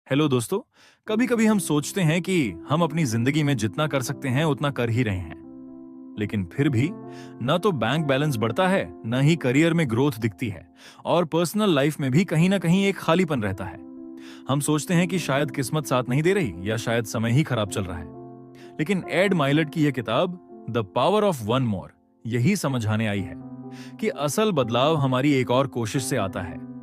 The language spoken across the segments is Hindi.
हेलो दोस्तों। कभी कभी हम सोचते हैं कि हम अपनी जिंदगी में जितना कर सकते हैं उतना कर ही रहे हैं, लेकिन फिर भी न तो बैंक बैलेंस बढ़ता है, न ही करियर में ग्रोथ दिखती है, और पर्सनल लाइफ में भी कहीं ना कहीं एक खालीपन रहता है। हम सोचते हैं कि शायद किस्मत साथ नहीं दे रही या शायद समय ही खराब चल रहा है। लेकिन एड माइलेट की यह किताब the power of one more यही समझाने आई है कि असल बदलाव हमारी एक और कोशिश से आता है।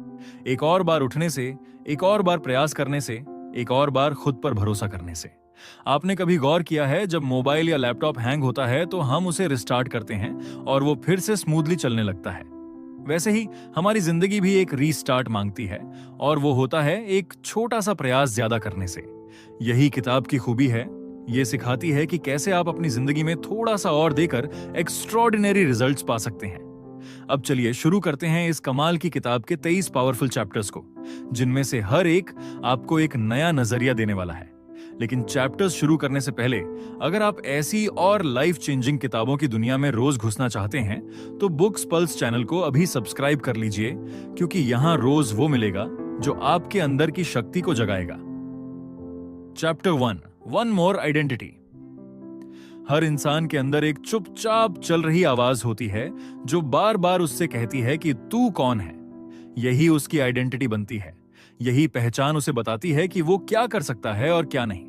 एक और बार उठने से, एक और बार प्रयास करने से, एक और बार खुद पर भरोसा करने से। आपने कभी गौर किया है, जब मोबाइल या लैपटॉप हैंग होता है तो हम उसे रिस्टार्ट करते हैं और वो फिर से स्मूथली चलने लगता है। वैसे ही हमारी जिंदगी भी एक रीस्टार्ट मांगती है, और वो होता है एक छोटा सा प्रयास ज्यादा करने से। यही किताब की खूबी है। ये सिखाती है कि कैसे आप अपनी जिंदगी में थोड़ा सा और देकर एक्स्ट्रॉर्डिनरी रिजल्ट्स पा सकते हैं। अब चलिए शुरू करते हैं इस कमाल की किताब के 23 पावरफुल चैप्टर्स को, जिनमें से हर एक आपको एक नया नजरिया देने वाला है। लेकिन चैप्टर्स शुरू करने से पहले, अगर आप ऐसी और लाइफ चेंजिंग किताबों की दुनिया में रोज घुसना चाहते हैं, तो बुक्स पल्स चैनल को अभी सब्सक्राइब कर लीजिए, क्योंकि यहां रोज वो मिलेगा जो आपके अंदर की शक्ति को जगाएगा। Chapter 1, one more identity. हर इंसान के अंदर एक चुपचाप चल रही आवाज होती है जो बार बार उससे कहती है कि तू कौन है। यही उसकी आइडेंटिटी बनती है। यही पहचान उसे बताती है कि वो क्या कर सकता है और क्या नहीं।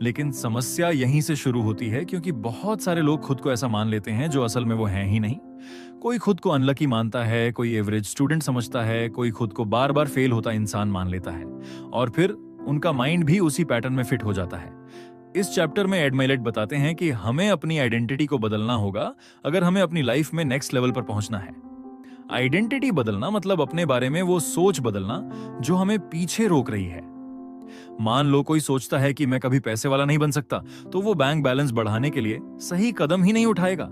लेकिन समस्या यहीं से शुरू होती है, क्योंकि बहुत सारे लोग खुद को ऐसा मान लेते हैं जो असल में वो हैं ही नहीं। कोई खुद को अनलकी मानता है, कोई एवरेज स्टूडेंट समझता है, कोई खुद को बार बार फेल होता इंसान मान लेता है, और फिर उनका माइंड भी उसी पैटर्न में फिट हो जाता है। इस चैप्टर में एड माइलेट बताते हैं कि हमें अपनी आइडेंटिटी को बदलना होगा अगर हमें अपनी लाइफ में नेक्स्ट लेवल पर पहुंचना है। आइडेंटिटी बदलना मतलब अपने बारे में वो सोच बदलना जो हमें पीछे रोक रही है। मान लो कोई सोचता है कि मैं कभी पैसे वाला नहीं बन सकता, तो वो बैंक बैलेंस बढ़ाने के लिए सही कदम ही नहीं उठाएगा।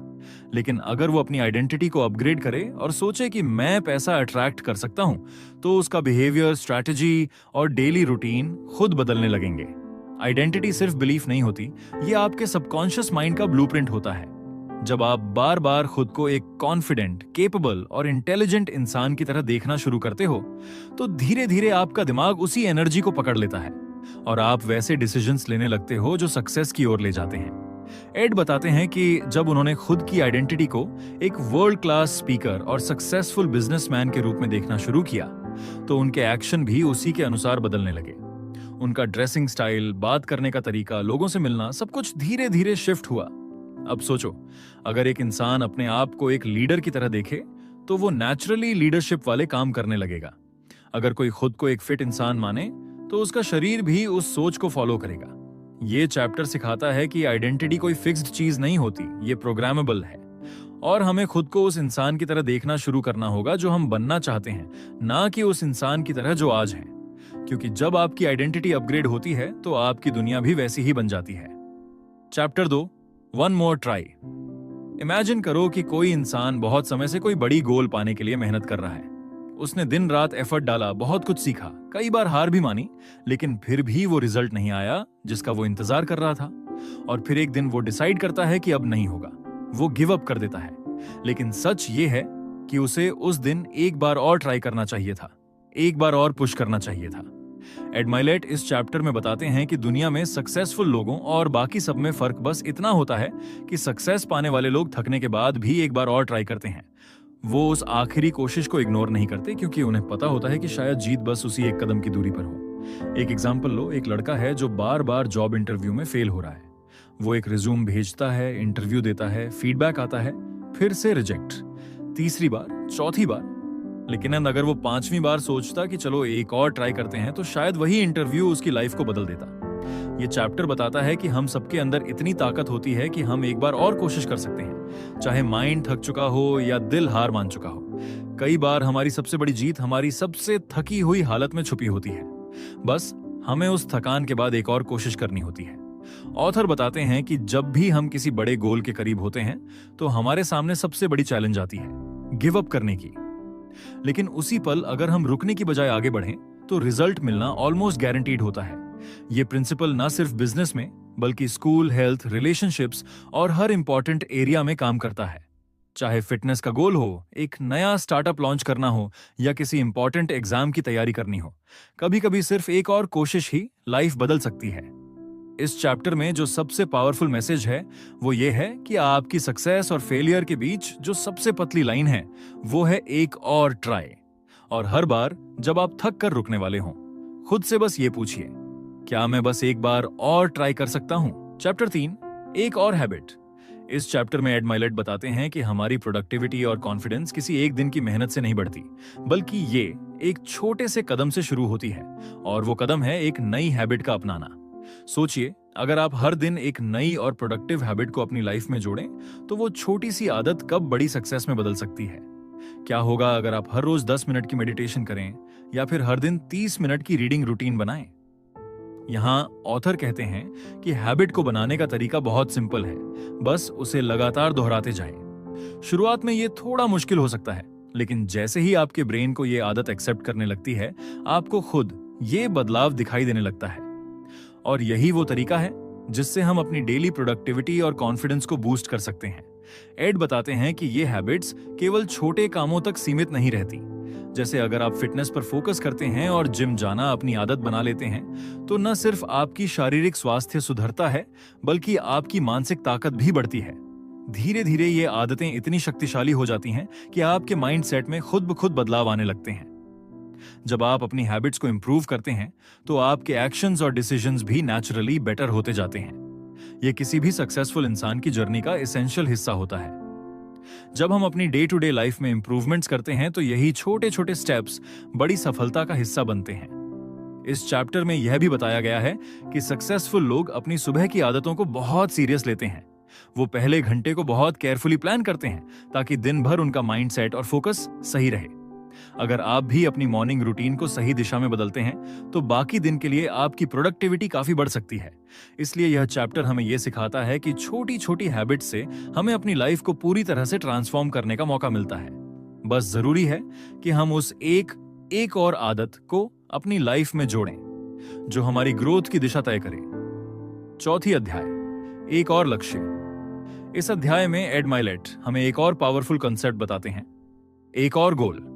लेकिन अगर वो अपनी आइडेंटिटी को अपग्रेड करे और सोचे कि मैं पैसा अट्रैक्ट कर सकता हूं, तो उसका बिहेवियर, स्ट्रैटेजी और डेली रूटीन खुद बदलने लगेंगे। आइडेंटिटी सिर्फ बिलीफ नहीं होती, ये आपके सबकॉन्शियस माइंड का ब्लूप्रिंट होता है। जब आप बार बार खुद को एक कॉन्फिडेंट, केपेबल और इंटेलिजेंट इंसान की तरह देखना शुरू करते हो, तो धीरे धीरे आपका दिमाग उसी एनर्जी को पकड़ लेता है और आप वैसे डिसीजंस लेने लगते हो जो सक्सेस की ओर ले जाते हैं। एड बताते हैं कि जब उन्होंने खुद की आइडेंटिटी को एक वर्ल्ड क्लास स्पीकर और सक्सेसफुल बिजनेसमैन के रूप में देखना शुरू किया, तो उनके एक्शन भी उसी के अनुसार बदलने लगे। उनका ड्रेसिंग स्टाइल, बात करने का तरीका, लोगों से मिलना, सब कुछ धीरे धीरे शिफ्ट हुआ। अब सोचो, अगर एक इंसान अपने आप को एक लीडर की तरह देखे, तो वो नेचुरली लीडरशिप वाले काम करने लगेगा। अगर कोई खुद को एक फिट इंसान माने, तो उसका शरीर भी उस सोच को फॉलो करेगा। ये चैप्टर सिखाता है कि आइडेंटिटी कोई फिक्स्ड चीज नहीं होती, ये प्रोग्रामेबल है, और हमें खुद को उस इंसान की तरह देखना शुरू करना होगा जो हम बनना चाहते हैं, ना कि उस इंसान की तरह जो आज है। क्योंकि जब आपकी आइडेंटिटी अपग्रेड होती है, तो आपकी दुनिया भी वैसी ही बन जाती है। Chapter 2, one more try. Imagine करो कि कोई इंसान बहुत समय से कोई बड़ी गोल पाने के लिए मेहनत कर रहा है। उसने दिन रात एफर्ट डाला, बहुत कुछ सीखा, कई बार हार भी मानी, लेकिन फिर भी वो रिजल्ट नहीं आया जिसका वो इंतजार कर रहा था। और फिर एक दिन वो डिसाइड करता है कि अब नहीं होगा, वो गिव अप कर देता है। लेकिन सच ये है कि उसे उस दिन एक बार और ट्राई करना चाहिए था, एक बार और पुश करना चाहिए था। एड माइलेट इस चैप्टर में बताते हैं कि दुनिया में सक्सेसफुल लोगों और बाकी सब में फर्क बस इतना होता है कि सक्सेस पाने वाले लोग थकने के बाद भी एक बार और ट्राई करते हैं। वो उस आखिरी कोशिश को इग्नोर नहीं करते, क्योंकि उन्हें पता होता है कि शायद जीत बस उसी एक कदम की दूरी पर हो। एक एग्जाम्पल लो, एक लड़का है जो बार बार जॉब इंटरव्यू में फेल हो रहा है। वो एक रिज्यूम भेजता है, इंटरव्यू देता है, फीडबैक आता है, फिर से रिजेक्ट, तीसरी बार, चौथी बार। लेकिन अगर वो 5वीं बार सोचता कि चलो एक और ट्राई करते हैं, तो शायद वही इंटरव्यू उसकी लाइफ को बदल देता। ये चैप्टर बताता है कि हम सबके अंदर इतनी ताकत होती है कि हम एक बार और कोशिश कर सकते हैं, चाहे माइंड थक चुका हो या दिल हार मान चुका हो। कई बार हमारी सबसे बड़ी जीत हमारी सबसे थकी हुई हालत में छुपी होती है। बस हमें उस थकान के बाद एक और कोशिश करनी होती है। ऑथर बताते हैं कि जब भी हम किसी बड़े गोल के करीब होते हैं, तो हमारे सामने सबसे बड़ी चैलेंज आती है, गिव अप करने की। लेकिन उसी पल अगर हम रुकने की बजाय आगे बढ़ें, तो रिजल्ट मिलना ऑलमोस्ट गारंटीड होता है। ये प्रिंसिपल ना सिर्फ बिजनेस में, बल्कि स्कूल, हेल्थ, रिलेशनशिप्स और हर इंपॉर्टेंट एरिया में काम करता है। चाहे फिटनेस का गोल हो, एक नया स्टार्टअप लॉन्च करना हो, या किसी इंपॉर्टेंट एग्जाम की तैयारी करनी हो, कभी कभी सिर्फ एक और कोशिश ही लाइफ बदल सकती है। इस चैप्टर में जो सबसे पावरफुल मैसेज है वो ये है कि आपकी सक्सेस और फेलियर के बीच जो सबसे पतली लाइन है वो है एक और ट्राई। और हर बार जब आप थक कर रुकने वाले हों, खुद से बस ये पूछिए, क्या मैं बस एक बार और ट्राई कर सकता हूं? चैप्टर 3, एक और हैबिट। इस चैप्टर में एड माइलेट बताते हैं कि हमारी प्रोडक्टिविटी और कॉन्फिडेंस किसी एक दिन की मेहनत से नहीं बढ़ती, बल्कि ये एक छोटे से कदम से शुरू होती है। और वो कदम है एक नई हैबिट का अपनाना। सोचिए, अगर आप हर दिन एक नई और प्रोडक्टिव हैबिट को अपनी लाइफ में जोड़ें, तो वो छोटी सी आदत कब बड़ी सक्सेस में बदल सकती है। क्या होगा अगर आप हर रोज 10 मिनट की मेडिटेशन करें या फिर हर दिन 30 मिनट की रीडिंग रूटीन बनाएं? यहाँ ऑथर कहते हैं कि हैबिट को बनाने का तरीका बहुत सिंपल है, बस उसे लगातार दोहराते जाएं। शुरुआत में ये थोड़ा मुश्किल हो सकता है, लेकिन जैसे ही आपके ब्रेन को ये आदत एक्सेप्ट करने लगती है, आपको खुद ये बदलाव दिखाई देने लगता है। और यही वो तरीका है जिससे हम अपनी डेली प्रोडक्टिविटी और कॉन्फिडेंस को बूस्ट कर सकते हैं। एड बताते हैं कि ये हैबिट्स केवल छोटे कामों तक सीमित नहीं रहती। जैसे अगर आप फिटनेस पर फोकस करते हैं और जिम जाना अपनी आदत बना लेते हैं, तो न सिर्फ आपकी शारीरिक स्वास्थ्य सुधरता है, बल्कि आपकी मानसिक ताकत भी बढ़ती है। धीरे धीरे ये आदतें इतनी शक्तिशाली हो जाती हैं कि आपके माइंड सेट में खुद ब खुद बदलाव आने लगते हैं। जब आप अपनी हैबिट्स को इंप्रूव करते हैं, तो आपके एक्शंस और डिसीजंस भी नेचुरली बेटर होते जाते हैं। यह किसी भी सक्सेसफुल इंसान की जर्नी का एसेंशियल हिस्सा होता है। जब हम अपनी डे टू डे लाइफ में इंप्रूवमेंट्स करते हैं, तो यही छोटे छोटे स्टेप्स बड़ी सफलता का हिस्सा बनते हैं। इस चैप्टर में यह भी बताया गया है कि सक्सेसफुल लोग अपनी सुबह की आदतों को बहुत सीरियस लेते हैं। वो पहले घंटे को बहुत केयरफुली प्लान करते हैं ताकि दिन भर उनका माइंडसेट और फोकस सही रहे। अगर आप भी अपनी मॉर्निंग रूटीन को सही दिशा में बदलते हैं, तो बाकी दिन के लिए आपकी प्रोडक्टिविटी काफी बढ़ सकती है। इसलिए यह चैप्टर हमें यह सिखाता है कि छोटी छोटी हैबिट्स से हमें अपनी लाइफ को पूरी तरह से ट्रांसफॉर्म करने का मौका मिलता है। बस जरूरी है कि हम उस एक और आदत को अपनी लाइफ में जोड़ें जो हमारी ग्रोथ की दिशा तय करे। चौथी अध्याय, एक और लक्ष्य। इस अध्याय में एड माइलेट हमें एक और पावरफुल कंसेप्ट बताते हैं, एक और गोल।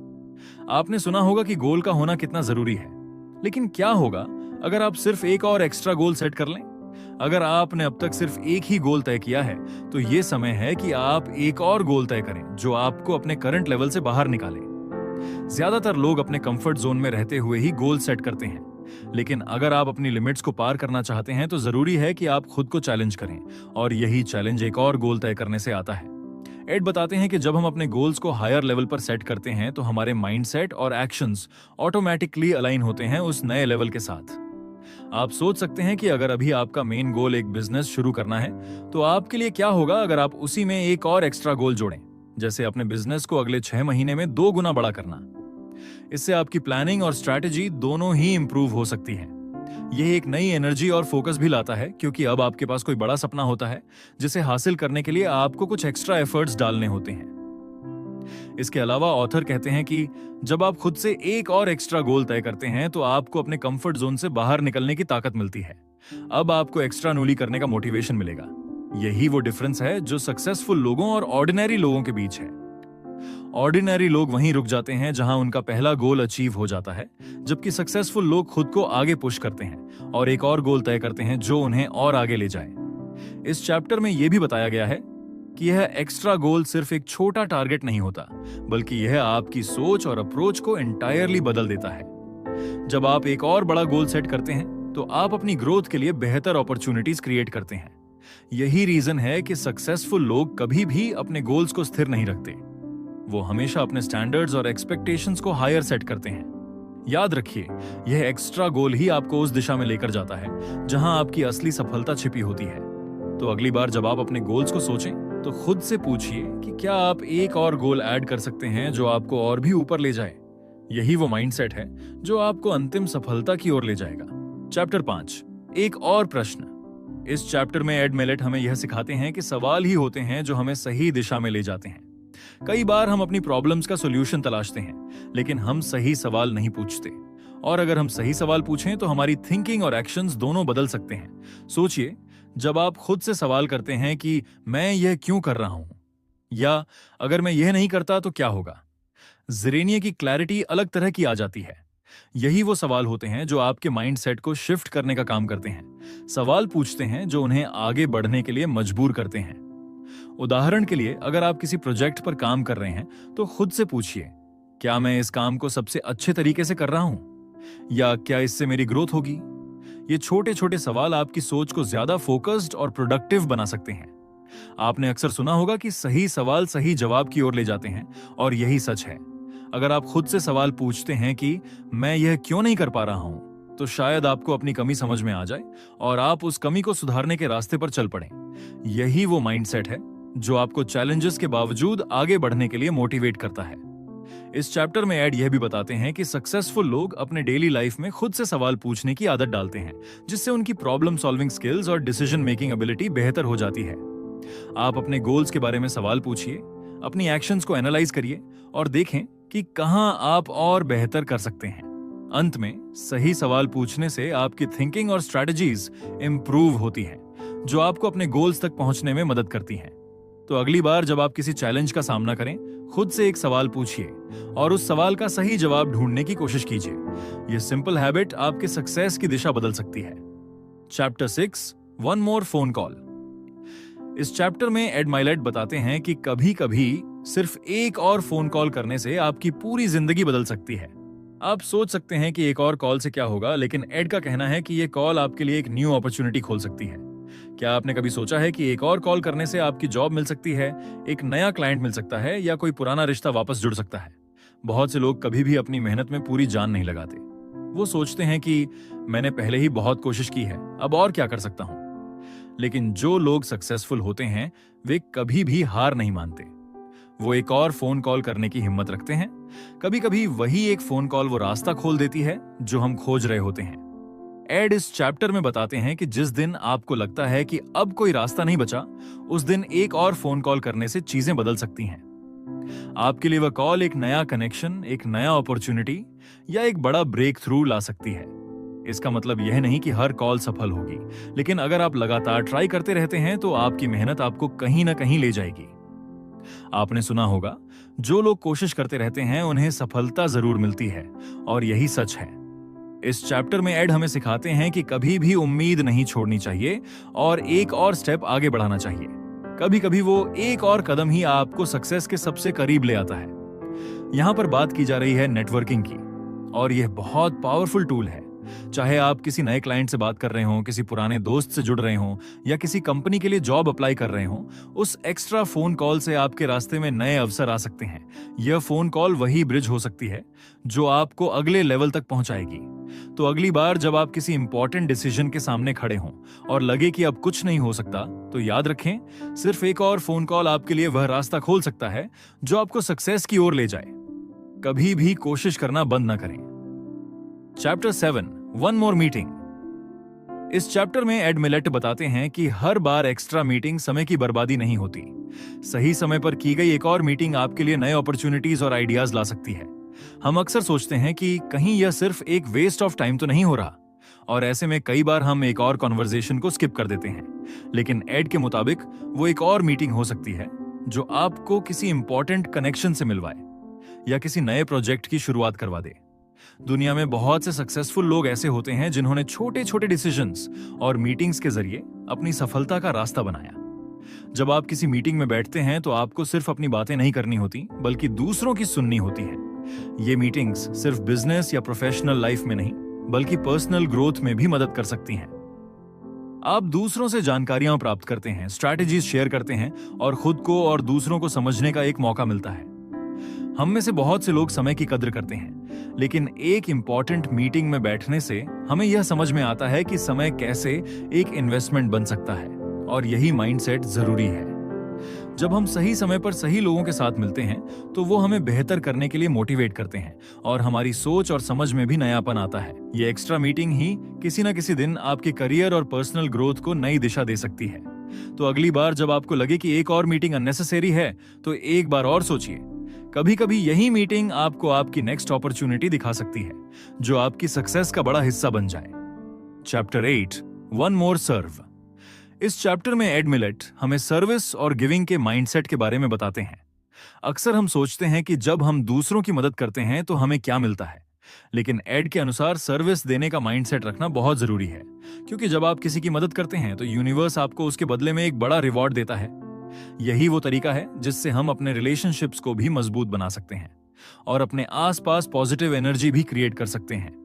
आपने सुना होगा कि गोल का होना कितना जरूरी है, लेकिन क्या होगा अगर आप सिर्फ एक और एक्स्ट्रा गोल सेट कर लें? अगर आपने अब तक सिर्फ एक ही गोल तय किया है, तो यह समय है कि आप एक और गोल तय करें जो आपको अपने करंट लेवल से बाहर निकाले। ज्यादातर लोग अपने कंफर्ट जोन में रहते हुए ही गोल सेट करते हैं, लेकिन अगर आप अपनी लिमिट्स को पार करना चाहते हैं, तो जरूरी है कि आप खुद को चैलेंज करें, और यही चैलेंज एक और गोल तय करने से आता है। एड बताते हैं कि जब हम अपने गोल्स को हायर लेवल पर सेट करते हैं, तो हमारे माइंडसेट और एक्शंस ऑटोमेटिकली अलाइन होते हैं उस नए लेवल के साथ। आप सोच सकते हैं कि अगर अभी आपका मेन गोल एक बिजनेस शुरू करना है, तो आपके लिए क्या होगा अगर आप उसी में एक और एक्स्ट्रा गोल जोड़ें, जैसे अपने बिजनेस को अगले 6 महीने में 2 गुना बड़ा करना। इससे आपकी प्लानिंग और स्ट्रैटेजी दोनों ही इंप्रूव हो सकती है। यह एक नई एनर्जी और फोकस भी लाता है, क्योंकि अब आपके पास कोई बड़ा सपना होता है जिसे हासिल करने के लिए आपको कुछ एक्स्ट्रा एफर्ट्स डालने होते हैं। इसके अलावा ऑथर कहते हैं कि जब आप खुद से एक और एक्स्ट्रा गोल तय करते हैं, तो आपको अपने कंफर्ट जोन से बाहर निकलने की ताकत मिलती है। अब आपको एक्स्ट्रा नूली करने का मोटिवेशन मिलेगा। यही वो डिफरेंस है जो सक्सेसफुल लोगों और ऑर्डिनरी लोगों के बीच है। ऑर्डिनरी लोग वहीं रुक जाते हैं जहां उनका पहला गोल अचीव हो जाता है, जबकि सक्सेसफुल लोग खुद को आगे पुश करते हैं और एक और गोल तय करते हैं जो उन्हें और आगे ले जाए। इस चैप्टर में यह भी बताया गया है कि यह एक्स्ट्रा गोल सिर्फ एक छोटा टारगेट नहीं होता, बल्कि यह आपकी सोच और अप्रोच को एंटायरली बदल देता है। जब आप एक और बड़ा गोल सेट करते हैं, तो आप अपनी ग्रोथ के लिए बेहतर अपॉर्चुनिटीज क्रिएट करते हैं। यही रीजन है कि सक्सेसफुल लोग कभी भी अपने गोल्स को स्थिर नहीं रखते। वो हमेशा अपने स्टैंडर्ड्स और एक्सपेक्टेशंस को हायर सेट करते हैं। याद रखिए, यह एक्स्ट्रा गोल ही आपको उस दिशा में लेकर जाता है जहां आपकी असली सफलता छिपी होती है। तो अगली बार जब आप अपने गोल्स को सोचें, तो खुद से पूछिए कि क्या आप एक और गोल ऐड कर सकते हैं जो आपको और भी ऊपर ले जाए। यही वो माइंडसेट है जो आपको अंतिम सफलता की ओर ले जाएगा। चैप्टर 5, एक और प्रश्न। इस चैप्टर में एड मेलेट हमें यह सिखाते हैं कि सवाल ही होते हैं जो हमें सही दिशा में ले जाते हैं। कई बार हम अपनी प्रॉब्लम्स का सॉल्यूशन तलाशते हैं, लेकिन हम सही सवाल नहीं पूछते। और अगर हम सही सवाल पूछें, तो हमारी थिंकिंग और एक्शंस दोनों बदल सकते हैं। सोचिए, जब आप खुद से सवाल करते हैं कि मैं यह क्यों कर रहा हूं, या अगर मैं यह नहीं करता तो क्या होगा, ज़ेरेनिया की क्लैरिटी अलग तरह की आ जाती है। यही वो सवाल होते हैं जो आपके माइंडसेट को शिफ्ट करने का काम करते हैं। सवाल पूछते हैं जो उन्हें आगे बढ़ने के लिए मजबूर करते हैं। उदाहरण के लिए, अगर आप किसी प्रोजेक्ट पर काम कर रहे हैं तो खुद से पूछिए, क्या मैं इस काम को सबसे अच्छे तरीके से कर रहा हूं, या क्या इससे मेरी ग्रोथ होगी। ये छोटे छोटे सवाल आपकी सोच को ज्यादा फोकस्ड और प्रोडक्टिव बना सकते हैं। आपने अक्सर सुना होगा कि सही सवाल सही जवाब की ओर ले जाते हैं, और यही सच है। अगर आप खुद से सवाल पूछते हैं कि मैं यह क्यों नहीं कर पा रहा हूं, तो शायद आपको अपनी कमी समझ में आ जाए और आप उस कमी को सुधारने के रास्ते पर चल पड़ें। यही वो माइंडसेट है जो आपको चैलेंजेस के बावजूद आगे बढ़ने के लिए मोटिवेट करता है। इस चैप्टर में एड यह भी बताते हैं कि सक्सेसफुल लोग अपने डेली लाइफ में खुद से सवाल पूछने की आदत डालते हैं, जिससे उनकी प्रॉब्लम सॉल्विंग स्किल्स और डिसीजन मेकिंग एबिलिटी बेहतर हो जाती है। आप अपने गोल्स के बारे में सवाल पूछिए, अपनी एक्शंस को एनालाइज करिए और देखें कि कहां आप और बेहतर कर सकते हैं। अंत में, सही सवाल पूछने से आपकी थिंकिंग और स्ट्रेटजीज इंप्रूव होती हैं, जो आपको अपने गोल्स तक पहुंचने में मदद करती हैं। तो अगली बार जब आप किसी चैलेंज का सामना करें, खुद से एक सवाल पूछिए और उस सवाल का सही जवाब ढूंढने की कोशिश कीजिए। यह सिंपल हैबिट आपके सक्सेस की दिशा बदल सकती है। Chapter 6, one more phone call. इस चैप्टर में एड माइलेट बताते हैं कि कभी कभी सिर्फ एक और फोन कॉल करने से आपकी पूरी जिंदगी बदल सकती है। आप सोच सकते हैं कि एक और कॉल से क्या होगा, लेकिन एड का कहना है कि यह कॉल आपके लिए एक न्यू अपॉर्चुनिटी खोल सकती है। क्या आपने कभी सोचा है कि एक और कॉल करने से आपकी जॉब मिल सकती है, एक नया क्लाइंट मिल सकता है, या कोई पुराना रिश्ता वापस जुड़ सकता है? बहुत से लोग कभी भी अपनी मेहनत में पूरी जान नहीं लगाते। वो सोचते हैं कि मैंने पहले ही बहुत कोशिश की है, अब और क्या कर सकता हूं। लेकिन जो लोग सक्सेसफुल होते हैं, वे कभी भी हार नहीं मानते। वो एक और फोन कॉल करने की हिम्मत रखते हैं। कभी कभी वही एक फोन कॉल वो रास्ता खोल देती है जो हम खोज रहे होते हैं। एड इस चैप्टर में बताते हैं कि जिस दिन आपको लगता है कि अब कोई रास्ता नहीं बचा, उस दिन एक और फोन कॉल करने से चीजें बदल सकती हैं। आपके लिए वह कॉल एक नया कनेक्शन, एक नया अपॉर्चुनिटी या एक बड़ा ब्रेक थ्रू ला सकती है। इसका मतलब यह नहीं कि हर कॉल सफल होगी, लेकिन अगर आप लगातार ट्राई करते रहते हैं तो आपकी मेहनत आपको कहीं ना कहीं ले जाएगी। आपने सुना होगा, जो लोग कोशिश करते रहते हैं उन्हें सफलता जरूर मिलती है, और यही सच है। इस चैप्टर में एड हमें सिखाते हैं कि कभी भी उम्मीद नहीं छोड़नी चाहिए और एक और स्टेप आगे बढ़ाना चाहिए। कभी कभी वो एक और कदम ही आपको सक्सेस के सबसे करीब ले आता है। यहां पर बात की जा रही है नेटवर्किंग की, और यह बहुत पावरफुल टूल है। चाहे आप किसी नए क्लाइंट से बात कर रहे हो, किसी पुराने दोस्त से जुड़ रहे हो, या किसी कंपनी के लिए जॉब अप्लाई कर रहे हो, उस एक्स्ट्रा फोन कॉल से आपके रास्ते में नए अवसर आ सकते हैं। यह फोन कॉल वही ब्रिज हो सकती है जो आपको अगले लेवल तक पहुंचाएगी। तो अगली बार जब आप किसी इंपॉर्टेंट डिसीजन के सामने खड़े हों और लगे कि अब कुछ नहीं हो सकता, तो याद रखें, सिर्फ एक और फोन कॉल आपके लिए वह रास्ता खोल सकता है जो आपको सक्सेस की ओर ले जाए। कभी भी कोशिश करना बंद न करें। Chapter 7, one more meeting. इस चैप्टर में एड मिलेट बताते हैं कि हर बार एक्स्ट्रा मीटिंग समय की बर्बादी नहीं होती। सही समय पर की गई एक और मीटिंग आपके लिए नए अपॉर्चुनिटीज और आइडियाज ला सकती है। हम अक्सर सोचते हैं कि कहीं यह सिर्फ एक वेस्ट ऑफ टाइम तो नहीं हो रहा, और ऐसे में कई बार हम एक और कॉन्वर्सेशन को स्किप कर देते हैं। लेकिन एड के मुताबिक वो एक और मीटिंग हो सकती है जो आपको किसी इंपॉर्टेंट कनेक्शन से मिलवाए या किसी नए प्रोजेक्ट की शुरुआत करवा दे। दुनिया में बहुत से सक्सेसफुल लोग ऐसे होते हैं जिन्होंने छोटे छोटे डिसीजंस और मीटिंग्स के जरिए अपनी सफलता का रास्ता बनाया। जब आप किसी मीटिंग में बैठते हैं तो आपको सिर्फ अपनी बातें नहीं करनी होती, बल्कि दूसरों की सुननी होती है। ये मीटिंग्स सिर्फ बिजनेस या प्रोफेशनल लाइफ में नहीं, बल्कि पर्सनल ग्रोथ में भी मदद कर सकती हैं। आप दूसरों से जानकारियां प्राप्त करते हैं, स्ट्रैटेजीज शेयर करते हैं, और खुद को और दूसरों को समझने का एक मौका मिलता है। हम में से बहुत से लोग समय की कद्र करते हैं, लेकिन एक इंपॉर्टेंट मीटिंग में बैठने से हमें यह समझ में आता है कि समय कैसे एक इन्वेस्टमेंट बन सकता है, और यही माइंडसेट जरूरी है। जब हम सही समय पर सही लोगों के साथ मिलते हैं तो वो हमें बेहतर करने के लिए मोटिवेट करते हैं, और हमारी सोच और समझ में भी नयापन आता है। ये एक्स्ट्रा मीटिंग ही किसी न किसी दिन आपके करियर और पर्सनल ग्रोथ को नई दिशा दे सकती है। तो अगली बार जब आपको लगे कि एक और मीटिंग अननेसेसरी है, तो एक बार और सोचिए। कभी कभी यही मीटिंग आपको आपकी नेक्स्ट अपॉर्चुनिटी दिखा सकती है, जो आपकी सक्सेस का बड़ा हिस्सा बन जाए। चैप्टर 8, वन मोर सर्व। इस चैप्टर में एड मिलेट हमें सर्विस और गिविंग के माइंडसेट के बारे में बताते हैं। अक्सर हम सोचते हैं कि जब हम दूसरों की मदद करते हैं तो हमें क्या मिलता है, लेकिन एड के अनुसार सर्विस देने का माइंडसेट रखना बहुत जरूरी है, क्योंकि जब आप किसी की मदद करते हैं तो यूनिवर्स आपको उसके बदले में एक बड़ा रिवॉर्ड देता है। यही वो तरीका है जिससे हम अपने रिलेशनशिप्स को भी मजबूत बना सकते हैं और अपने आसपास पॉजिटिव एनर्जी भी क्रिएट कर सकते हैं।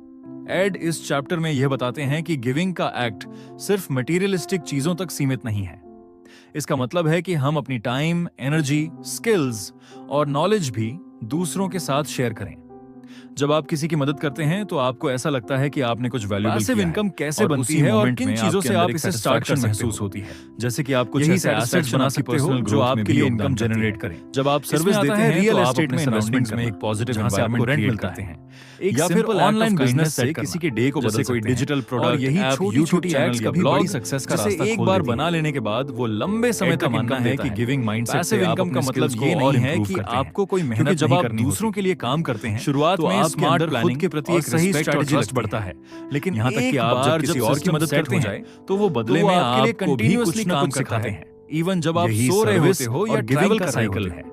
एड इस चैप्टर में यह बताते हैं कि गिविंग का एक्ट सिर्फ मटेरियलिस्टिक चीजों तक सीमित नहीं है। इसका मतलब है कि हम अपनी टाइम, एनर्जी, स्किल्स और नॉलेज भी दूसरों के साथ शेयर करें। जब आप किसी की मदद करते हैं तो आपको ऐसा लगता है कि आपने कुछ वैल्यूएबल किया है। इनकम कैसे बनती है और किन चीजों से आप इसे स्टार्ट कर महसूस होती है, जैसे कि आप कुछ ऐसे एसेट्स बना सकते हो जो आपके लिए इनकम जनरेट करें। जब आप सर्विस देते हैं रियल एस्टेट में इन्वेस्टमेंट में एक पॉजिटिव एनवायरनमेंट रेंट मिलता है, या फिर ऑनलाइन बिजनेस से किसी के डे को बदल कोई डिजिटल प्रोडक्ट, यही छोटी चैट्स कभी बड़ी सक्सेस का रास्ता एक बार बना लेने के बाद वो लंबे समय तक मानना है कि गिविंग माइंडसेट से इनकम का मतलब ये नहीं है कि आपको कोई मेहनत जब आप दूसरों के लिए काम करते हैं शुरुआत में स्मार्ट प्लानिंग के प्रति एक सही स्ट्रेटजी बढ़ता है, लेकिन यहाँ तक कि आप जब किसी और की मदद करते हैं तो वो बदले में आपको भी कुछ ना कुछ सिखाते हैं, इवन जब आप सो रहे होते हो या ट्रैवल का साइकिल है।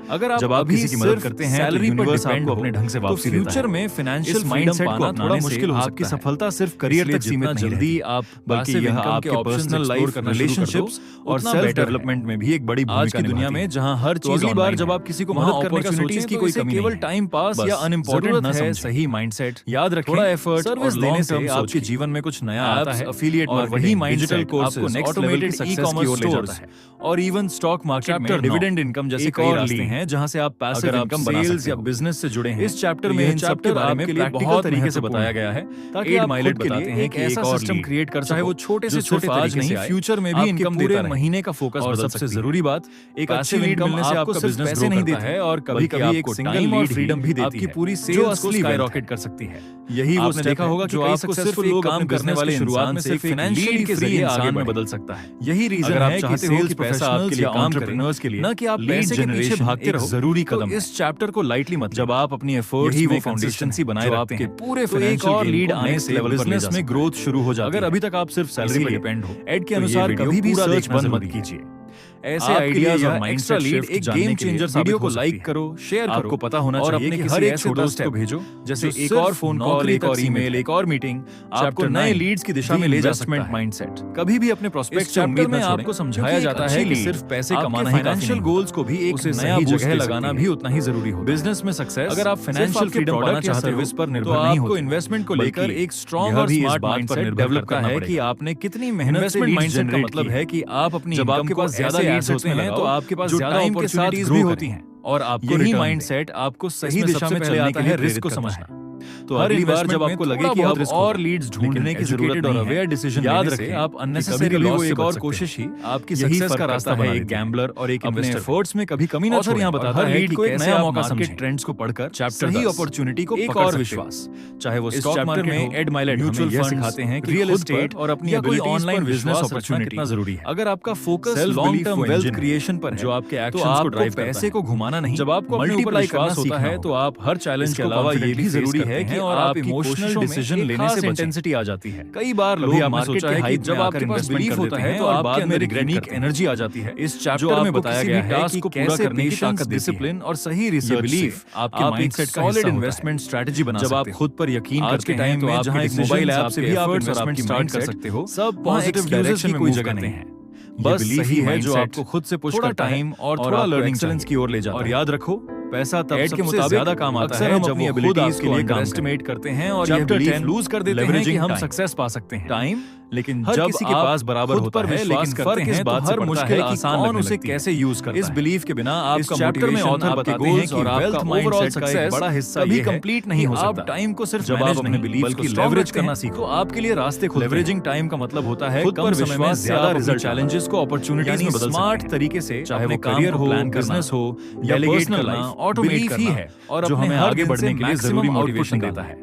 अगर जब आप किसी की मदद करते हैं सैलरी पर डिपेंड हो अपने ढंग से वापसी देता है, फ्यूचर में फाइनेंशियल माइंडसेट को अपनाना मुश्किल हो सकता है। आपकी सफलता सिर्फ करियर तक सीमित नहीं रहती, आप बल्कि यह आपके पर्सनल लाइफ, रिलेशनशिप्स और सेल्फ डेवलपमेंट में भी एक बड़ी भूमिका निभाती है। आज की दुनिया में जहां हर चीज अगली बार जब आप किसी को मदद करने का सोचें की कोई कमी केवल टाइम पास या अनइम्पोर्टेंट न समझें। सही माइंडसेट याद रखें, थोड़ा एफर्ट सर्विस देने से आपके जीवन में कुछ नया आता है। एफिलिएट और वही माइंडसेट आपको नेक्स्ट लेवल की सक्सेस की ओर ले जाता है। और इवन स्टॉक मार्केट में डिविडेंड इनकम जैसे कई रास्ते हैं जहां से आप पैसिव इनकम बना सकते हो या बिजनेस से जुड़े हैं। इस चैप्टर में इन सब के बारे में प्रैक्टिकल तरीके से बताया गया है ताकि आप माइलेज बताते हैं कि ऐसा सिस्टम क्रिएट कर चाहे वो छोटे से छोटे आज नहीं फ्यूचर में भी इनकम देता रहे। महीने का फोकस बदल सकती है। सबसे जरूरी बात, एक अच्छी लीड मिलने से आपको बिजनेस पैसे नहीं देता है और कभी-कभी एक सिंगल लीड फ्रीडम भी देती है, आपकी पूरी सेल्स को स्काईरॉकेट कर सकती है। यही आपने देखा होगा कि आपको सिर्फ एक काम करने वाले शुरुआत में सिर्फ फाइनेंशियली के जरिए आगे में बदल सकता है। यही रीजन है कि सेल्स पैसा आपके लिए एंटरप्रेन्योर्स के लिए न कि आप पैसे के पीछे भागते रहो। जरूरी कदम इस चैप्टर को लाइटली मत। जब आप अपनी एफर्ट्स में कंसिस्टेंसी बनाए रखते हैं पूरे एक और लीड आने से बिजनेस में ग्रोथ शुरू हो जाती है। अगर अभी तक आप सिर्फ सैलरी पर डिपेंड हो, एड के अनुसार कभी भी सर्च बंद मत कीजिए। ऐसे आइडियाज और माइंडसेट लीड एक गेम चेंजर वीडियो को लाइक करो, शेयर करो। आपको पता होना चाहिए कि हर एक छोटे दोस्त को भेजो, जैसे एक और फोन कॉल, एक और ईमेल, एक और मीटिंग आपको नए लीड्स की दिशा में ले जा सकता है। माइंडसेट कभी भी अपने प्रोस्पेक्ट से उम्मीद न छोड़ें। आपको समझाया जाता है कि सिर्फ पैसे कमाना ही फाइनेंशियल गोल्स को भी एक नया जगह लगाना भी उतना ही जरूरी हो। बिजनेस में सक्सेस अगर आप फाइनेंशियल फ्रीडम पाना चाहते हो, इस पर निर्भर नहीं होता। आपको इन्वेस्टमेंट को लेकर एक स्ट्रांग और स्मार्ट माइंडसेट डेवलप करना है कि आपने कितनी मेहनत से माइंडसेट का मतलब है कि आप अपनी जब आपके पास ज्यादा लीड्स होते हैं तो आपके पास ज्यादा अपॉर्चुनिटीज भी होती हैं और आपको यही माइंडसेट आपको सही दिशा में चलने के लिए रिस्क को समझना। तो अगली बार जब आपको लगे कि आप और लीड्स ढूंढने की जरूरत और अवेयर डिसीजन याद रखें, आप अननेसेसरी वो एक और कोशिश ही आपकी सक्सेस का रास्ता है। एक गैम्बलर और एक अपने एफर्ट्स में कभी कमी ना छोड़ें। यहाँ बताता है कि कैसे आप मार्केट ट्रेंड्स को पढ़कर सही अपॉर्चुनिटी को एक और विश्वास, चाहे वो स्टॉक मार्केट में एड माइलेट म्यूचुअल फंड सिखाते हैं कि रियल एस्टेट और अपनी कोई ऑनलाइन बिजनेस अपॉर्चुनिटी कितना जरूरी है। अगर आपका focus long term wealth creation पर है, जो आपके एक्शंस को ड्राइव करता है, पैसे को घुमाना नहीं। जब आपको मल्टीप्लाई करना होता है तो आप हर चैलेंज के अलावा ये भी जरूरी है कि और आप इमोशनल डिसीजन लेने से इंटेंसिटी आ जाती है। कई बार लोग आपने सोचा है कि जब आपके पास बिलीफ होता है तो और बाद में रिग्रेट एनर्जी आ जाती है। इस चैप्टर में बताया गया है कि कैसे पेशेंस, डिसिप्लिन और सही रिसर्च बिलीफ आपके माइंडसेट का सॉलिड इन्वेस्टमेंट स्ट्रेटजी बना सकते हैं। जब आप खुद पर यकीन करते हैं तो आप जहां एक मोबाइल ऐप से भी आप इन्वेस्टमेंट स्टार्ट कर सकते हो, सब पॉजिटिव डायरेक्शन में कोई जगह नहीं है। बस सही है जो आपको खुद से पुश करता है और थोड़ा लर्निंग एक्सेलेंस की ओर ले जाता है। और याद रखो, पैसा तब के मुताबिक ज्यादा काम आता है जब अपनी एबिलिटीज के लिए एस्टिमेट करते हैं और चैप्टर 10 लूज कर देते हैं कि हम सक्सेस पा सकते हैं। टाइम लेकिन जब किसी के पास बराबर होता है, लेकिन फर्क इस बात से पड़ता है कि कौन उसे कैसे यूज करता है। इस बिलीफ के बिना आपका चैप्टर में ऑथर बताते हैं कि वेल्थ माइंडसेट का एक बड़ा हिस्सा भी कंप्लीट नहीं हो सकता। टाइम को सिर्फ जब आप अपने बिलीफ को लेवरेज करना सीखो तो आपके लिए रास्ते खुलते हैं। लेवरेजिंग टाइम का मतलब होता है कम समय में ज्यादा रिजल्ट, चैलेंजेस को अपॉर्चुनिटीज में बदल स्मार्ट तरीके से, चाहे वो करियर हो, बिजनेस हो या पर्सनल लाइफ, ऑटोमेट ही है और जो हमें आगे बढ़ने के लिए जरूरी मोटिवेशन देता है।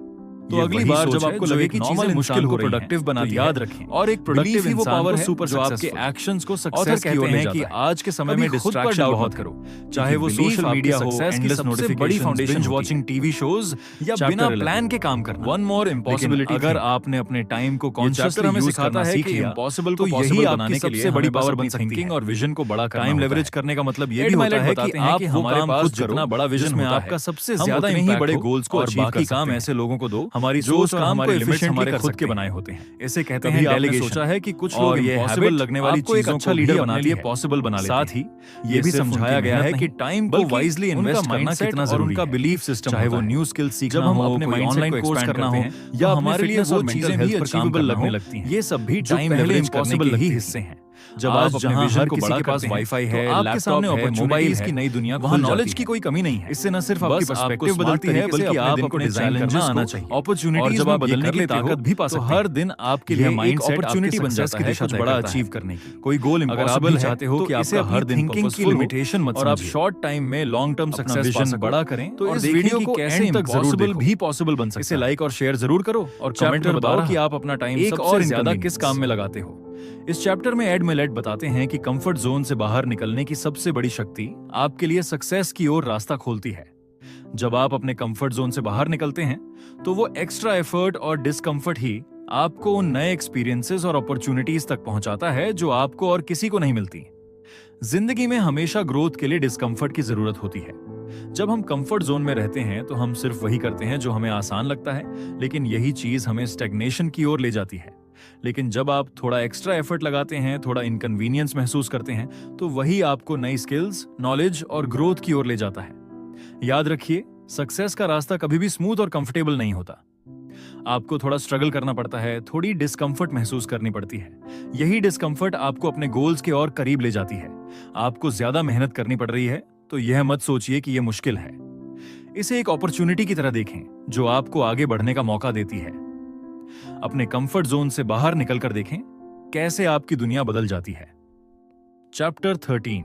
तो अगली बार जब आपको लगे कि चीजें मुश्किल हो प्रोडक्टिव बनाती है, याद रखें और एक प्रोडक्टिव ही वो पावर है जो आपके एक्शंस को सक्सेस की ओर ले जाता है। कि आज के समय में डिस्ट्रैक्शन बहुत करो, चाहे वो सोशल मीडिया हो, endless notifications, binge watching TV shows या बिना प्लान के काम करना। वन मोर इम्पॉसिबिलिटी, अगर आपने अपने टाइम को कॉन्शियसली हमें सिखाता है कि इम्पॉसिबल को पॉसिबल बनाने के लिए सबसे बड़ी पावर बन सकती है। और विजन को बड़ा करना, टाइम लेवरेज करने का मतलब ये भी होता है कि आप हमारे पास जितना बड़ा विजन में आपका सबसे ज्यादा नहीं बड़े गोल्स को और बाकी काम ऐसे लोगों को दो हमारी सोच और हमारी लिमिट्स हमारे खुद के बनाए होते हैं। इसे कहते हैं डेलीगेशन। सोचा है कि कुछ लोग इम्पॉसिबल लगने वाली चीजों को लीडर बनाने के लिए पॉसिबल बना लेते हैं। साथ ही ये भी समझाया गया है कि टाइम को वाइजली इन्वेस्ट करना कितना जरूरी है। उनका बिलीफ सिस्टम, चाहे वो न्यू स्किल सीखना हो, अपने माइंडसेट को एक्सपैंड करना हो या हमारे लिए वो चीजें भी अचीवेबल लगने लगती हैं, ये सब भी टाइम लेवरेज करने के ही हिस्से हैं। जब आज जहां हर किसी के पास वाईफाई है, आपके सामने अपॉर्चुनिटीज की नई दुनिया, वहां नॉलेज की कोई कमी नहीं है। इससे न सिर्फ आपकी पर्सपेक्टिव बदलती है, बल्कि आप अपने चैलेंजेस आना चाहिए, अपॉर्चुनिटीज में बदलने की ताकत भी पा सकते हैं। हर दिन आपके लिए माइंडसेट अपॉर्चुनिटी बन जाता है कुछ बड़ा अचीव करने की। कोई गोल इम्पॉसिबल चाहते हो कि आपका हर दिन थिंकिंग की लिमिटेशन मत और आप शॉर्ट टाइम में लॉन्ग टर्म सक्सेस पा सको, बड़ा करें तो इस वीडियो को कैसे इम्पॉसिबल भी पॉसिबल बन सकता है। इसे लाइक और शेयर जरूर करो और कमेंट में बताओ कि आप अपना टाइम एक और ज्यादा किस काम में लगाते हो। इस चैप्टर में एड मिलेट बताते हैं कि कंफर्ट जोन से बाहर निकलने की सबसे बड़ी शक्ति आपके लिए सक्सेस की ओर रास्ता खोलती है। जब आप अपने कंफर्ट जोन से बाहर निकलते हैं तो वो एक्स्ट्रा एफर्ट और डिस्कंफर्ट ही आपको उन नए एक्सपीरियंसेस और अपॉर्चुनिटीज तक पहुंचाता है जो आपको और किसी को नहीं मिलती। जिंदगी में हमेशा ग्रोथ के लिए डिस्कंफर्ट की जरूरत होती है। जब हम कंफर्ट जोन में रहते हैं तो हम सिर्फ वही करते हैं जो हमें आसान लगता है, लेकिन यही चीज हमें स्टैग्नेशन की ओर ले जाती है। लेकिन जब आप थोड़ा एक्स्ट्रा एफर्ट लगाते हैं, थोड़ा इनकन्वीनियंस महसूस करते हैं, तो वही आपको नई स्किल्स, नॉलेज और ग्रोथ की ओर ले जाता है। याद रखिए, सक्सेस का रास्ता कभी भी स्मूथ और कंफर्टेबल नहीं होता। आपको थोड़ा स्ट्रगल करना पड़ता है, थोड़ी डिस्कंफर्ट महसूस करनी पड़ती है। यही डिस्कंफर्ट आपको अपने गोल्स के और करीब ले जाती है। आपको ज्यादा मेहनत करनी पड़ रही है तो यह मत सोचिए कि यह मुश्किल है। इसे एक अपॉर्चुनिटी की तरह देखें जो आपको आगे बढ़ने का मौका देती है। अपने कंफर्ट जोन से बाहर निकलकर देखें कैसे आपकी दुनिया बदल जाती है। Chapter 13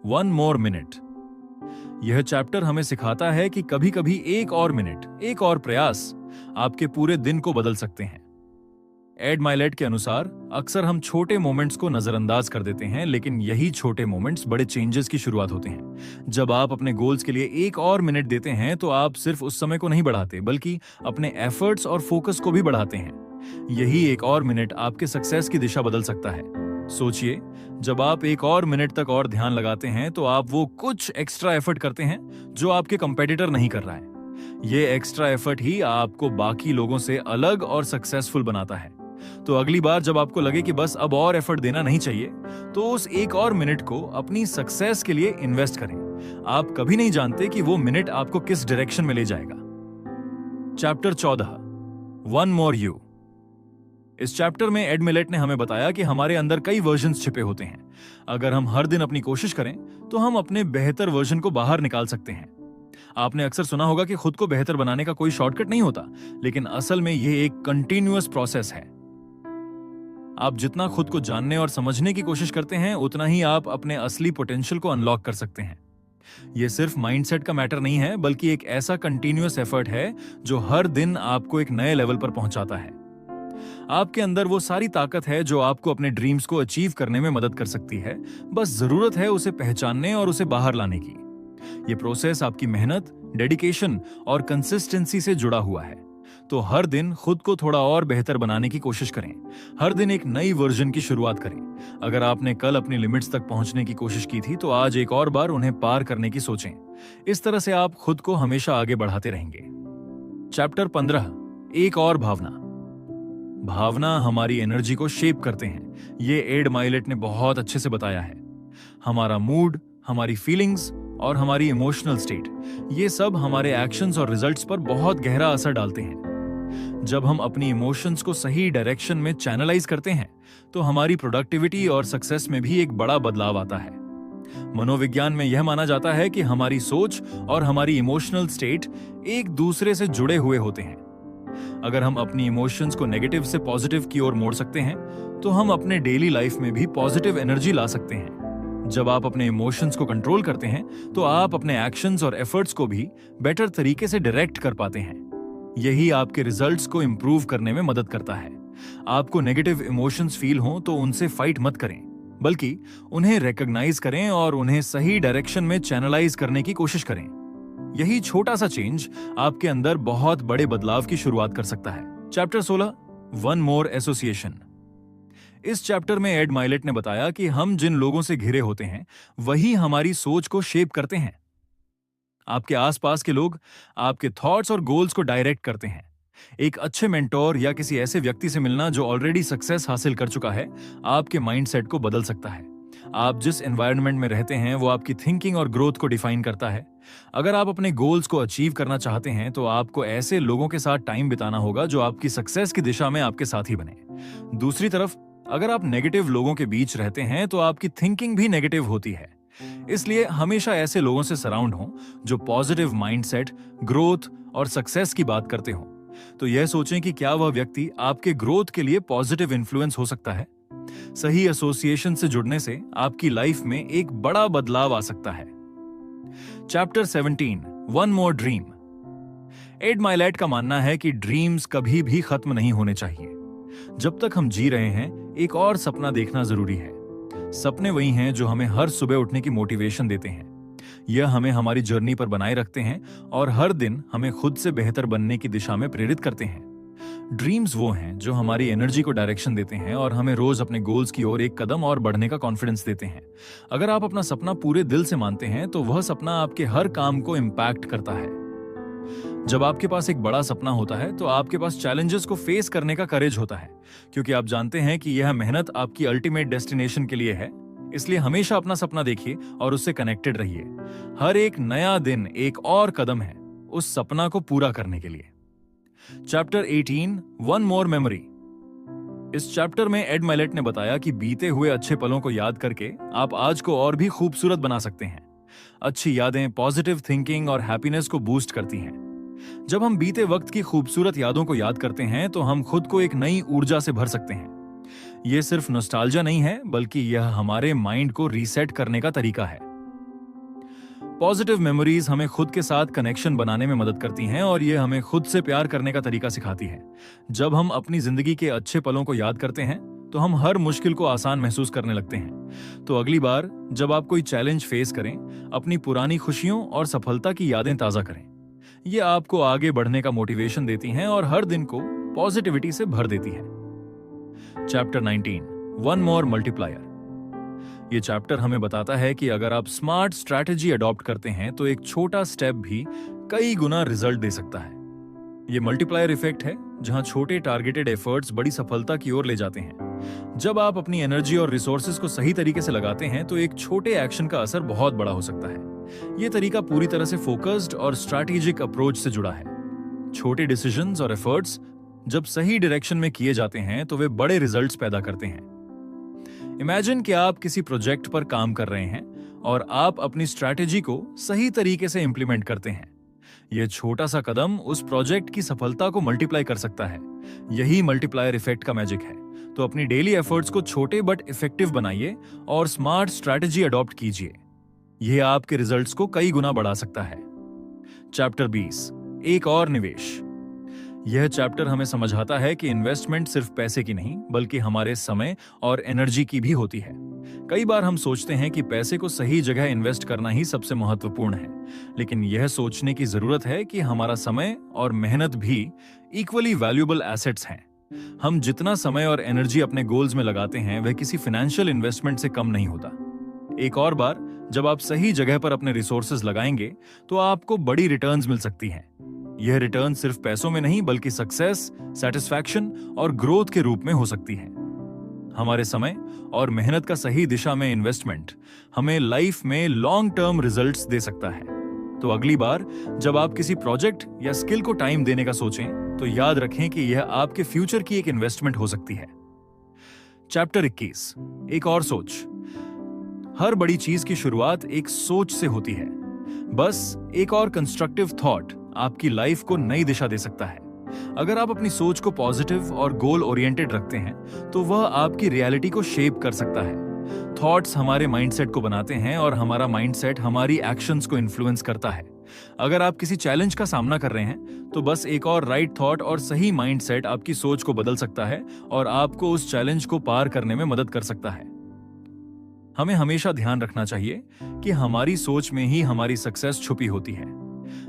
one more minute. यह चैप्टर हमें सिखाता है कि कभी कभी एक और मिनट, एक और प्रयास आपके पूरे दिन को बदल सकते हैं। एड माइलेट के अनुसार अक्सर हम छोटे मोमेंट्स को नजरअंदाज कर देते हैं, लेकिन यही छोटे मोमेंट्स बड़े चेंजेस की शुरुआत होते हैं। जब आप अपने गोल्स के लिए एक और मिनट देते हैं तो आप सिर्फ उस समय को नहीं बढ़ाते, बल्कि अपने एफर्ट्स और फोकस को भी बढ़ाते हैं। यही एक और मिनट आपके सक्सेस की दिशा बदल सकता है। सोचिए, जब आप एक और मिनट तक और ध्यान लगाते हैं तो आप वो कुछ एक्स्ट्रा एफर्ट करते हैं जो आपके कंपेटिटर नहीं कर रहा है। ये एक्स्ट्रा एफर्ट ही आपको बाकी लोगों से अलग और सक्सेसफुल बनाता है। तो अगली बार जब आपको लगे कि बस अब और एफर्ट देना नहीं चाहिए, तो उस एक और मिनट को अपनी सक्सेस के लिए इन्वेस्ट करें। आप कभी नहीं जानते कि वो मिनट आपको किस डायरेक्शन में ले जाएगा। Chapter 14 one more you. इस चैप्टर में एड मिलेट ने हमें बताया कि हमारे अंदर कई वर्जन्स छिपे होते हैं। अगर हम हर दिन अपनी कोशिश करें तो हम अपने बेहतर वर्जन को बाहर निकाल सकते हैं। आपने अक्सर सुना होगा कि खुद को बेहतर बनाने का कोई शॉर्टकट नहीं होता, लेकिन असल में यह एक कंटिन्यूअस प्रोसेस है। आप जितना खुद को जानने और समझने की कोशिश करते हैं, उतना ही आप अपने असली पोटेंशियल को अनलॉक कर सकते हैं। यह सिर्फ माइंडसेट का मैटर नहीं है, बल्कि एक ऐसा कंटिन्यूअस एफर्ट है जो हर दिन आपको एक नए लेवल पर पहुंचाता है। आपके अंदर वो सारी ताकत है जो आपको अपने ड्रीम्स को अचीव करने में मदद कर सकती है। बस जरूरत है उसे पहचानने और उसे बाहर लाने की। यह प्रोसेस आपकी मेहनत, डेडिकेशन और कंसिस्टेंसी से जुड़ा हुआ है। तो हर दिन खुद को थोड़ा और बेहतर बनाने की कोशिश करें। हर दिन एक नई वर्जन की शुरुआत करें। अगर आपने कल अपनी लिमिट्स तक पहुंचने की कोशिश की थी, तो आज एक और बार उन्हें पार करने की सोचें। इस तरह से आप खुद को हमेशा आगे बढ़ाते रहेंगे। चैप्टर 15 एक और भावना। भावना हमारी एनर्जी को शेप करते हैं। ये एड माइलेट ने बहुत अच्छे से बताया है। हमारा मूड, हमारी फीलिंग्स और हमारी इमोशनल स्टेट, ये सब हमारे एक्शंस और रिजल्ट्स पर बहुत गहरा असर डालते हैं। जब हम अपनी इमोशंस को सही डायरेक्शन में चैनलाइज करते हैं, तो हमारी प्रोडक्टिविटी और सक्सेस में भी एक बड़ा बदलाव आता है। मनोविज्ञान में यह माना जाता है कि हमारी सोच और हमारी इमोशनल स्टेट एक दूसरे से जुड़े हुए होते हैं। अगर हम अपनी इमोशंस को नेगेटिव से पॉजिटिव की ओर मोड़ सकते हैं, तो हम अपने डेली लाइफ में भी पॉजिटिव एनर्जी ला सकते हैं। जब आप अपने इमोशंस को कंट्रोल करते हैं, तो आप अपने एक्शंस और एफर्ट्स को भी बेटर तरीके से डायरेक्ट कर पाते हैं। यही आपके रिजल्ट्स को इंप्रूव करने में मदद करता है। आपको नेगेटिव इमोशंस फील हो तो उनसे फाइट मत करें, बल्कि उन्हें रिकॉग्नाइज करें और उन्हें सही डायरेक्शन में चैनलाइज करने की कोशिश करें। यही छोटा सा चेंज आपके अंदर बहुत बड़े बदलाव की शुरुआत कर सकता है। Chapter 16, one more association. इस चैप्टर में एड माइलेट ने बताया कि हम जिन लोगों से घिरे होते हैं वही हमारी सोच को शेप करते हैं। आपके आसपास के लोग आपके थॉट्स और गोल्स को डायरेक्ट करते हैं। एक अच्छे मेंटोर या किसी ऐसे व्यक्ति से मिलना जो ऑलरेडी सक्सेस हासिल कर चुका है, आपके माइंडसेट को बदल सकता है। आप जिस एनवायरनमेंट में रहते हैं वो आपकी थिंकिंग और ग्रोथ को डिफाइन करता है। अगर आप अपने गोल्स को अचीव करना चाहते हैं तो आपको ऐसे लोगों के साथ टाइम बिताना होगा जो आपकी सक्सेस की दिशा में आपके साथी बने। दूसरी तरफ, अगर आप नेगेटिव लोगों के बीच रहते हैं तो आपकी थिंकिंग भी नेगेटिव होती है। इसलिए हमेशा ऐसे लोगों से सराउंड हों जो पॉजिटिव माइंडसेट, ग्रोथ और सक्सेस की बात करते हों। तो यह सोचें कि क्या वह व्यक्ति आपके ग्रोथ के लिए पॉजिटिव इन्फ्लुएंस हो सकता है। सही एसोसिएशन से जुड़ने से आपकी लाइफ में एक बड़ा बदलाव आ सकता है। Chapter 17, one more dream. Ed Mylett का मानना है कि ड्रीम्स कभी भी खत्म नहीं होने चाहिए। जब तक हम जी रहे हैं, एक और सपना देखना जरूरी है। सपने वही हैं जो हमें हर सुबह उठने की मोटिवेशन देते हैं। यह हमें हमारी जर्नी पर बनाए रखते हैं और हर दिन हमें खुद से बेहतर बनने की दिशा में प्रेरित करते हैं। ड्रीम्स वो हैं जो हमारी एनर्जी को डायरेक्शन देते हैं और हमें रोज अपने गोल्स की ओर एक कदम और बढ़ने का कॉन्फिडेंस देते हैं। अगर आप अपना सपना पूरे दिल से मानते हैं तो वह सपना आपके हर काम को इम्पैक्ट करता है। जब आपके पास एक बड़ा सपना होता है तो आपके पास चैलेंजेस को फेस करने का करेज होता है, क्योंकि आप जानते हैं कि यह मेहनत आपकी अल्टीमेट डेस्टिनेशन के लिए है। इसलिए हमेशा अपना सपना देखिए और उससे कनेक्टेड रहिए। हर एक नया दिन एक और कदम है उस सपना को पूरा करने के लिए। Chapter 18, one more memory. इस चैप्टर में एड माइलेट ने बताया कि बीते हुए अच्छे पलों को याद करके आप आज को और भी खूबसूरत बना सकते हैं। अच्छी यादें पॉजिटिव थिंकिंग और हैप्पीनेस को बूस्ट करती हैं। जब हम बीते वक्त की खूबसूरत यादों को याद करते हैं तो हम खुद को एक नई ऊर्जा से भर सकते हैं। यह सिर्फ नॉस्टैल्जिया नहीं है, बल्कि यह हमारे माइंड को रीसेट करने का तरीका है। पॉजिटिव मेमोरीज हमें खुद के साथ कनेक्शन बनाने में मदद करती हैं और यह हमें खुद से प्यार करने का तरीका सिखाती है। जब हम अपनी जिंदगी के अच्छे पलों को याद करते हैं तो हम हर मुश्किल को आसान महसूस करने लगते हैं। तो अगली बार जब आप कोई चैलेंज फेस करें, अपनी पुरानी खुशियों और सफलता की यादें ताजा करें। ये आपको आगे बढ़ने का मोटिवेशन देती हैं और हर दिन को पॉजिटिविटी से भर देती है। Chapter 19, one more multiplier. ये चैप्टर हमें बताता है कि अगर आप स्मार्ट स्ट्रैटेजी अडॉप्ट करते हैं तो एक छोटा स्टेप भी कई गुना रिजल्ट दे सकता है। ये मल्टीप्लायर इफेक्ट है, जहां छोटे टारगेटेड एफर्ट्स बड़ी सफलता की ओर ले जाते हैं। जब आप अपनी एनर्जी और रिसोर्सेज को सही तरीके से लगाते हैं तो एक छोटे एक्शन का असर बहुत बड़ा हो सकता है। यह तरीका पूरी तरह से फोकस्ड और स्ट्रैटेजिक अप्रोच से जुड़ा है। छोटे डिसीजंस और एफर्ट्स जब सही डायरेक्शन में किए जाते हैं तो वे बड़े रिजल्ट्स पैदा करते हैं। इमेजिन कि आप किसी प्रोजेक्ट पर काम कर रहे हैं और आप अपनी स्ट्रैटेजी को सही तरीके से इंप्लीमेंट करते हैं। यह छोटा सा कदम उस प्रोजेक्ट की सफलता को मल्टीप्लाई कर सकता है। यही मल्टीप्लायर इफेक्ट का मैजिक है। तो अपनी डेली एफर्ट्स को छोटे बट इफेक्टिव बनाइए और स्मार्ट स्ट्रैटेजी अडॉप्ट कीजिए। यह आपके रिजल्ट्स को कई गुना बढ़ा सकता है। चैप्टर 20, एक और निवेश। यह चैप्टर हमें समझाता है कि इन्वेस्टमेंट सिर्फ पैसे की नहीं, बल्कि हमारे समय और एनर्जी की भी होती है। कई बार हम सोचते हैं कि पैसे को सही जगह इन्वेस्ट करना ही सबसे महत्वपूर्ण है, लेकिन यह सोचने की जरूरत है कि हमारा समय और मेहनत भी इक्वली वैल्यूएबल एसेट्स हैं। हम जितना समय और एनर्जी अपने गोल्स में लगाते हैं वह किसी फाइनेंशियल इन्वेस्टमेंट से कम नहीं होता। एक और बार जब आप सही जगह पर अपने रिसोर्सेज लगाएंगे तो आपको बड़ी रिटर्न्स मिल सकती हैं। यह रिटर्न सिर्फ पैसों में नहीं, बल्कि सक्सेस, सेटिस्फैक्शन और ग्रोथ के रूप में हो सकती है। हमारे समय और मेहनत का सही दिशा में इन्वेस्टमेंट हमें लाइफ में लॉन्ग टर्म रिजल्ट्स दे सकता है। तो अगली बार जब आप किसी प्रोजेक्ट या स्किल को टाइम देने का सोचें तो याद रखें कि यह आपके फ्यूचर की एक इन्वेस्टमेंट हो सकती है। चैप्टर 21, एक और सोच। हर बड़ी चीज की शुरुआत एक सोच से होती है। बस एक और कंस्ट्रक्टिव थॉट आपकी लाइफ को नई दिशा दे सकता है। अगर आप अपनी सोच को पॉजिटिव और गोल ओरिएंटेड रखते हैं तो वह आपकी रियलिटी को शेप कर सकता है। थॉट्स हमारे माइंडसेट को बनाते हैं और हमारा माइंडसेट हमारी एक्शंस को इन्फ्लुएंस करता है। अगर आप किसी चैलेंज का सामना कर रहे हैं तो बस एक और राइट थॉट और सही माइंडसेट आपकी सोच को बदल सकता है और आपको उस चैलेंज को पार करने में मदद कर सकता है। हमें हमेशा ध्यान रखना चाहिए कि हमारी सोच में ही हमारी सक्सेस छुपी होती है।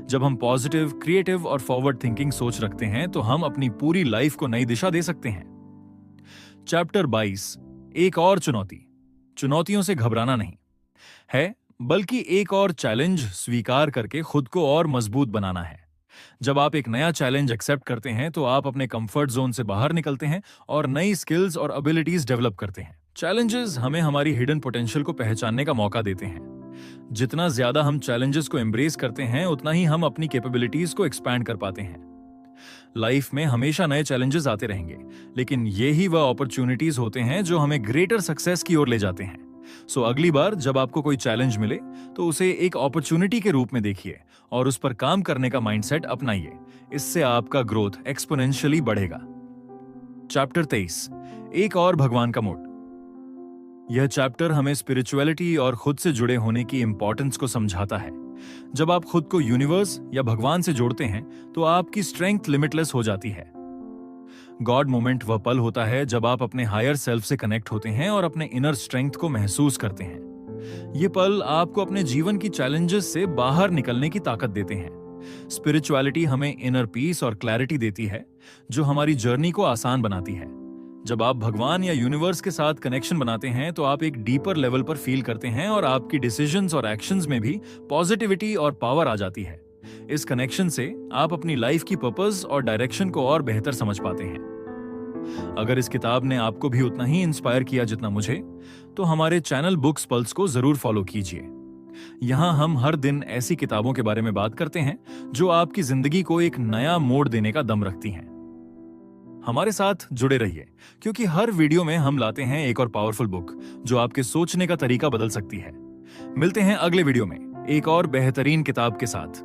जब हम पॉजिटिव, क्रिएटिव और फॉरवर्ड थिंकिंग सोच रखते हैं तो हम अपनी पूरी लाइफ को नई दिशा दे सकते हैं। चैप्टर 22, एक और चुनौती। चुनौतियों से घबराना नहीं है, बल्कि एक और चैलेंज स्वीकार करके खुद को और मजबूत बनाना है। जब आप एक नया चैलेंज एक्सेप्ट करते हैं तो आप अपने कंफर्ट जोन से बाहर निकलते हैं और नई स्किल्स और एबिलिटीज डेवलप करते हैं। चैलेंजेस हमें हमारी हिडन पोटेंशियल को पहचानने का मौका देते हैं। जितना ज्यादा हम चैलेंजेस को एम्ब्रेस करते हैं उतना ही हम अपनी कैपेबिलिटीज को एक्सपैंड कर पाते हैं। लाइफ में हमेशा नए चैलेंजेस आते रहेंगे, लेकिन ये ही वह अपॉर्चुनिटीज होते हैं जो हमें ग्रेटर सक्सेस की ओर ले जाते हैं। सो अगली बार जब आपको कोई चैलेंज मिले तो उसे एक अपॉर्चुनिटी के रूप में देखिए और उस पर काम करने का माइंडसेट अपनाइए। इससे आपका ग्रोथ एक्सपोनेंशियली बढ़ेगा। चैप्टर 23, एक और भगवान का मोड। यह चैप्टर हमें स्पिरिचुअलिटी और खुद से जुड़े होने की इंपॉर्टेंस को समझाता है। जब आप खुद को यूनिवर्स या भगवान से जोड़ते हैं तो आपकी स्ट्रेंथ लिमिटलेस हो जाती है। गॉड मोमेंट वह पल होता है जब आप अपने हायर सेल्फ से कनेक्ट होते हैं और अपने इनर स्ट्रेंथ को महसूस करते हैं। ये पल आपको अपने जीवन की चैलेंजेस से बाहर निकलने की ताकत देते हैं। स्पिरिचुअलिटी हमें इनर पीस और क्लैरिटी देती है जो हमारी जर्नी को आसान बनाती है। जब आप भगवान या यूनिवर्स के साथ कनेक्शन बनाते हैं तो आप एक डीपर लेवल पर फील करते हैं और आपकी डिसीजंस और एक्शंस में भी पॉजिटिविटी और पावर आ जाती है। इस कनेक्शन से आप अपनी लाइफ की पर्पस और डायरेक्शन को और बेहतर समझ पाते हैं। अगर इस किताब ने आपको भी उतना ही इंस्पायर किया जितना मुझे, तो हमारे चैनल बुक्स पल्स को जरूर फॉलो कीजिए। यहाँ हम हर दिन ऐसी किताबों के बारे में बात करते हैं जो आपकी जिंदगी को एक नया मोड़ देने का दम रखती हैं। हमारे साथ जुड़े रहिए, क्योंकि हर वीडियो में हम लाते हैं एक और पावरफुल बुक जो आपके सोचने का तरीका बदल सकती है। मिलते हैं अगले वीडियो में एक और बेहतरीन किताब के साथ।